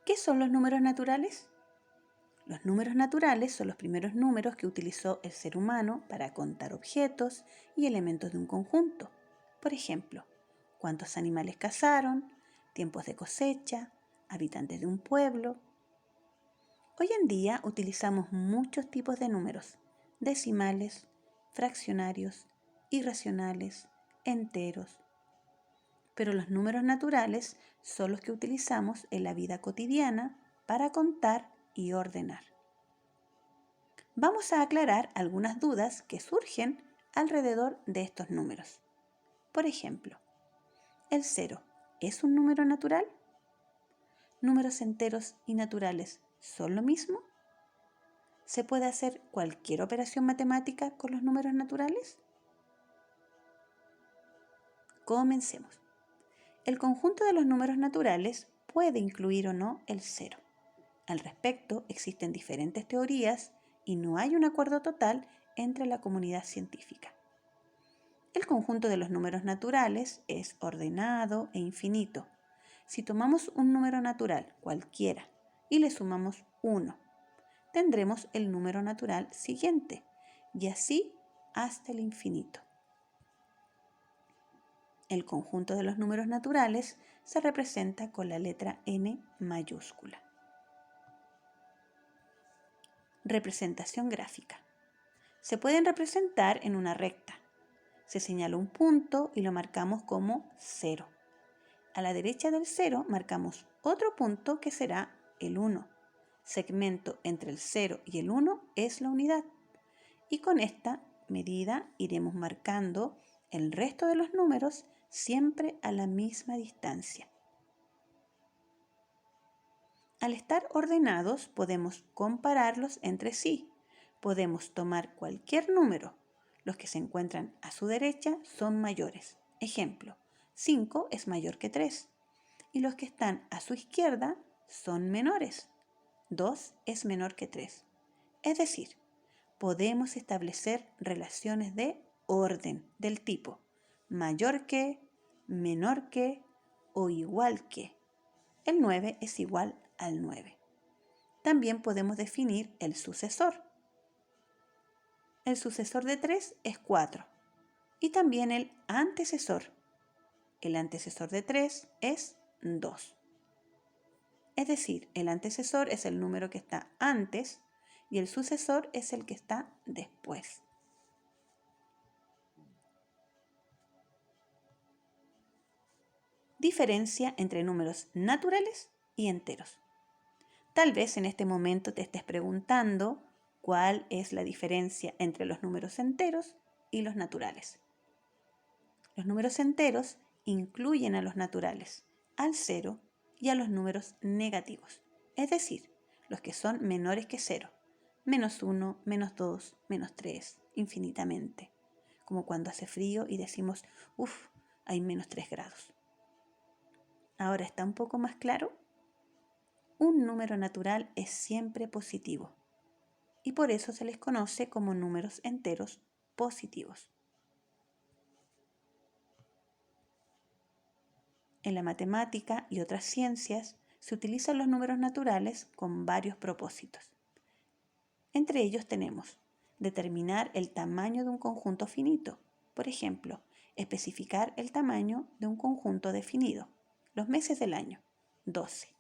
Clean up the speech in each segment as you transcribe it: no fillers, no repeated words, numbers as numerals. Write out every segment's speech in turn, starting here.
¿Qué son los números naturales? Los números naturales son los primeros números que utilizó el ser humano para contar objetos y elementos de un conjunto. Por ejemplo, cuántos animales cazaron, tiempos de cosecha, habitantes de un pueblo. Hoy en día utilizamos muchos tipos de números: decimales, fraccionarios, irracionales, enteros. Pero los números naturales son los que utilizamos en la vida cotidiana para contar y ordenar. Vamos a aclarar algunas dudas que surgen alrededor de estos números. Por ejemplo, ¿el 0 es un número natural? ¿Números enteros y naturales son lo mismo? ¿Se puede hacer cualquier operación matemática con los números naturales? Comencemos. El conjunto de los números naturales puede incluir o no el 0. Al respecto, existen diferentes teorías y no hay un acuerdo total entre la comunidad científica. El conjunto de los números naturales es ordenado e infinito. Si tomamos un número natural cualquiera y le sumamos 1, tendremos el número natural siguiente, y así hasta el infinito. El conjunto de los números naturales se representa con la letra N mayúscula. Representación gráfica. Se pueden representar en una recta. Se señala un punto y lo marcamos como 0. A la derecha del 0 marcamos otro punto que será el 1. Segmento entre el 0 y el 1 es la unidad. Y con esta medida iremos marcando el resto de los números siempre a la misma distancia. Al estar ordenados podemos compararlos entre sí. Podemos tomar cualquier número. Los que se encuentran a su derecha son mayores. Ejemplo, 5 es mayor que 3. Y los que están a su izquierda son menores. 2 es menor que 3. Es decir, podemos establecer relaciones de orden del tipo mayor que, menor que o igual que. El 9 es igual al 9. También podemos definir el sucesor. El sucesor de 3 es 4. Y también el antecesor. El antecesor de 3 es 2. Es decir, el antecesor es el número que está antes y el sucesor es el que está después. Diferencia entre números naturales y enteros. Tal vez en este momento te estés preguntando cuál es la diferencia entre los números enteros y los naturales. Los números enteros incluyen a los naturales, al 0 y a los números negativos, es decir, los que son menores que 0, menos 1, menos 2, menos 3, infinitamente, como cuando hace frío y decimos, hay menos 3 grados. ¿Ahora está un poco más claro? Un número natural es siempre positivo y por eso se les conoce como números enteros positivos. En la matemática y otras ciencias se utilizan los números naturales con varios propósitos. Entre ellos tenemos determinar el tamaño de un conjunto finito, por ejemplo, especificar el tamaño de un conjunto definido, los meses del año, 12.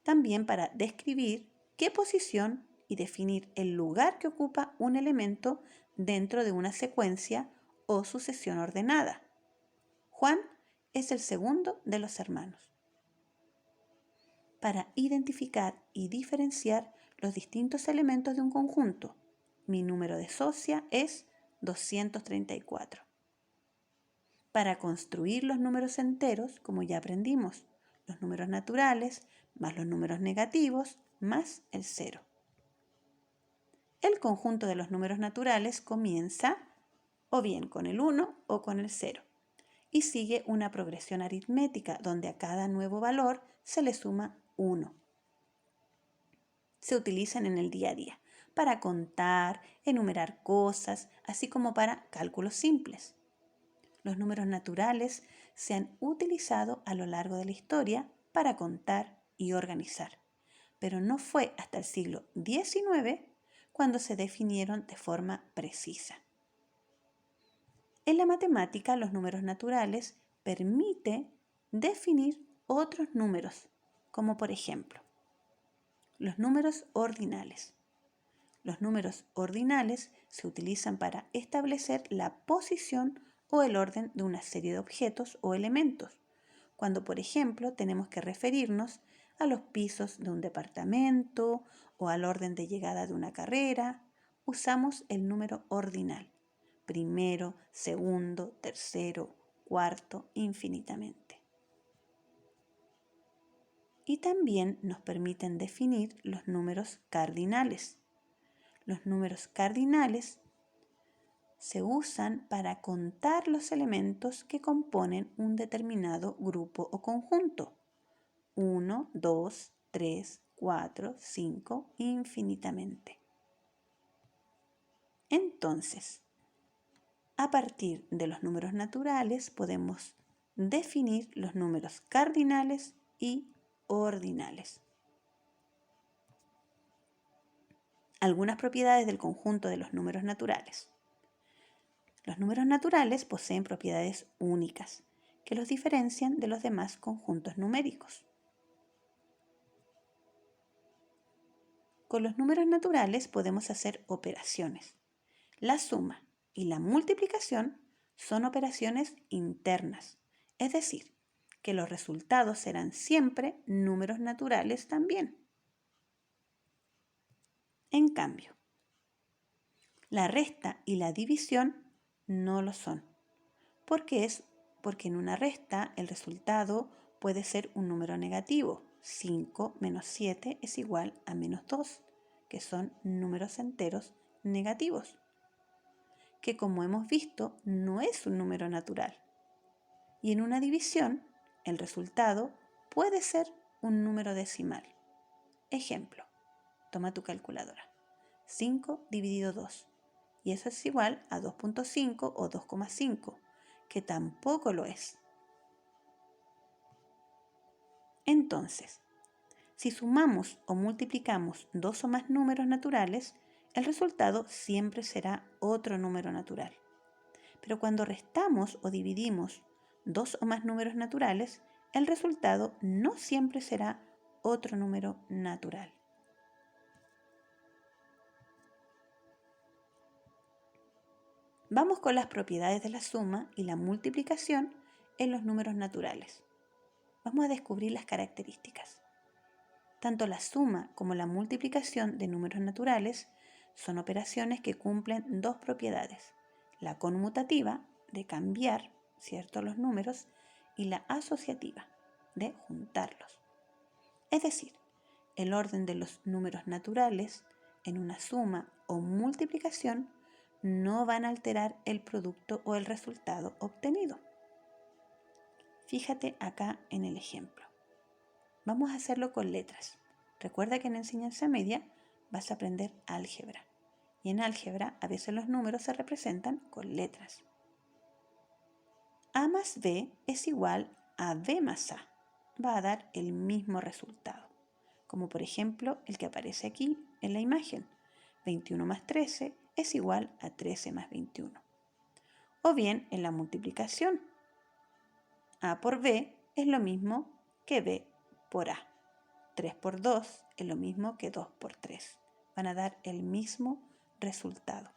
También para describir qué posición y definir el lugar que ocupa un elemento dentro de una secuencia o sucesión ordenada. Juan es el segundo de los hermanos. Para identificar y diferenciar los distintos elementos de un conjunto, mi número de socia es 234. Para construir los números enteros, como ya aprendimos, los números naturales más los números negativos más el 0. El conjunto de los números naturales comienza o bien con el 1 o con el 0 y sigue una progresión aritmética donde a cada nuevo valor se le suma 1. Se utilizan en el día a día para contar, enumerar cosas, así como para cálculos simples. Los números naturales se han utilizado a lo largo de la historia para contar y organizar, pero no fue hasta el siglo XIX cuando se definieron de forma precisa. En la matemática, los números naturales permiten definir otros números, como por ejemplo, los números ordinales. Los números ordinales se utilizan para establecer la posición o el orden de una serie de objetos o elementos, cuando por ejemplo tenemos que referirnos a los pisos de un departamento o al orden de llegada de una carrera, usamos el número ordinal, primero, segundo, tercero, cuarto, infinitamente. Y también nos permiten definir los números cardinales. Los números cardinales se usan para contar los elementos que componen un determinado grupo o conjunto. 1, 2, 3, 4, 5, infinitamente. Entonces, a partir de los números naturales podemos definir los números cardinales y ordinales. Algunas propiedades del conjunto de los números naturales. Los números naturales poseen propiedades únicas que los diferencian de los demás conjuntos numéricos. Con los números naturales podemos hacer operaciones. La suma y la multiplicación son operaciones internas, es decir, que los resultados serán siempre números naturales también. En cambio, la resta y la división no lo son, porque en una resta el resultado puede ser un número negativo. 5 menos 7 es igual a menos 2, que son números enteros negativos, que como hemos visto no es un número natural. Y en una división el resultado puede ser un número decimal. Ejemplo, toma tu calculadora. 5 dividido 2, y eso es igual a 2.5 o 2,5, que tampoco lo es. Entonces, si sumamos o multiplicamos dos o más números naturales, el resultado siempre será otro número natural. Pero cuando restamos o dividimos dos o más números naturales, el resultado no siempre será otro número natural. Vamos con las propiedades de la suma y la multiplicación en los números naturales. Vamos a descubrir las características. Tanto la suma como la multiplicación de números naturales son operaciones que cumplen dos propiedades: la conmutativa, de cambiar, ¿cierto?, los números, y la asociativa, de juntarlos. Es decir, el orden de los números naturales en una suma o multiplicación no van a alterar el producto o el resultado obtenido. Fíjate acá en el ejemplo. Vamos a hacerlo con letras. Recuerda que en enseñanza media vas a aprender álgebra. Y en álgebra a veces los números se representan con letras. A más B es igual a B más A. Va a dar el mismo resultado. Como por ejemplo el que aparece aquí en la imagen. 21 más 13 es igual a 13 más 21. O bien en la multiplicación. A por B es lo mismo que B por A. 3 por 2 es lo mismo que 2 por 3. Van a dar el mismo resultado.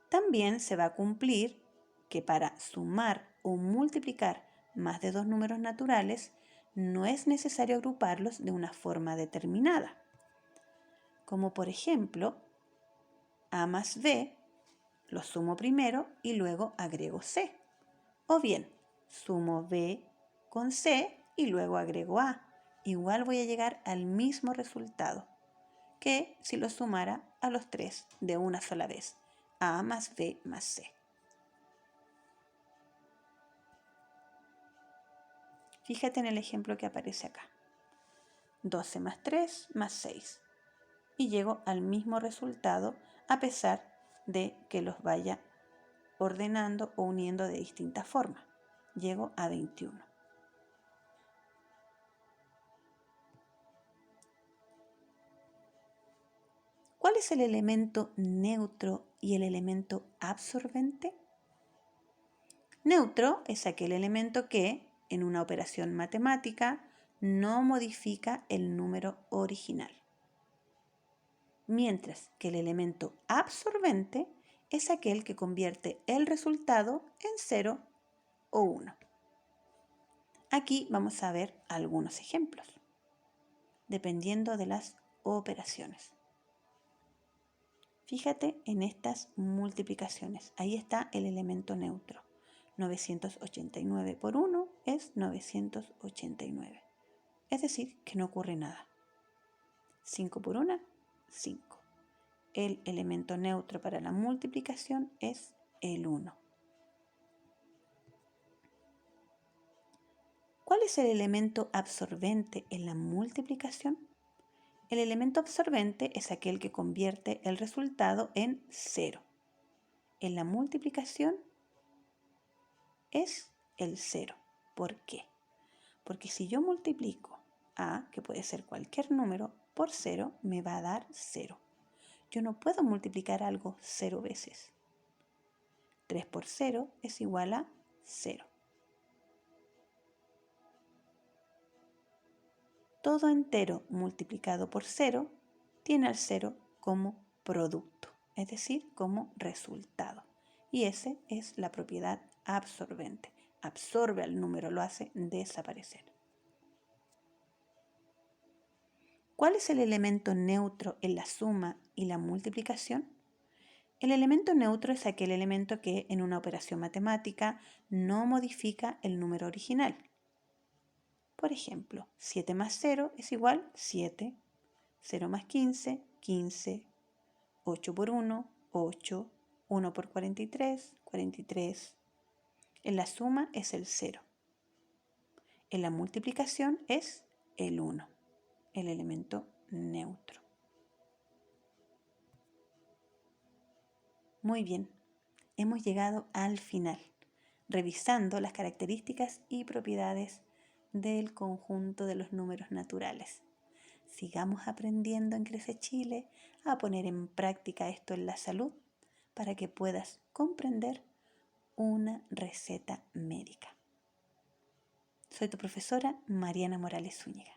También se va a cumplir que para sumar o multiplicar más de dos números naturales no es necesario agruparlos de una forma determinada. Como por ejemplo, A más B lo sumo primero y luego agrego C. O bien, sumo B con C y luego agrego A. Igual voy a llegar al mismo resultado que si lo sumara a los tres de una sola vez. A más B más C. Fíjate en el ejemplo que aparece acá. 12 más 3 más 6. Y llego al mismo resultado a pesar de que los vaya ordenando o uniendo de distintas formas. Llego a 21. ¿Cuál es el elemento neutro y el elemento absorbente? Neutro es aquel elemento que, en una operación matemática, no modifica el número original. Mientras que el elemento absorbente es aquel que convierte el resultado en 0 o 1. Aquí vamos a ver algunos ejemplos, dependiendo de las operaciones. Fíjate en estas multiplicaciones. Ahí está el elemento neutro. 989 por 1 es 989. Es decir, que no ocurre nada. 5 por 1, 5. El elemento neutro para la multiplicación es el 1. ¿Cuál es el elemento absorbente en la multiplicación? El elemento absorbente es aquel que convierte el resultado en 0. En la multiplicación es el 0. ¿Por qué? Porque si yo multiplico a, que puede ser cualquier número, por 0, me va a dar 0. Yo no puedo multiplicar algo 0 veces. 3 por 0 es igual a 0. Todo entero multiplicado por 0 tiene al 0 como producto, es decir, como resultado. Y esa es la propiedad absorbente. Absorbe al número, lo hace desaparecer. ¿Cuál es el elemento neutro en la suma y la multiplicación? El elemento neutro es aquel elemento que en una operación matemática no modifica el número original. Por ejemplo, 7 más 0 es igual a 7, 0 más 15, 15, 8 por 1, 8, 1 por 43, 43. En la suma es el 0. En la multiplicación es el 1, el elemento neutro. Muy bien, hemos llegado al final, revisando las características y propiedades del conjunto de los números naturales. Sigamos aprendiendo en Crece Chile a poner en práctica esto en la salud para que puedas comprender una receta médica. Soy tu profesora Mariana Morales Zúñiga.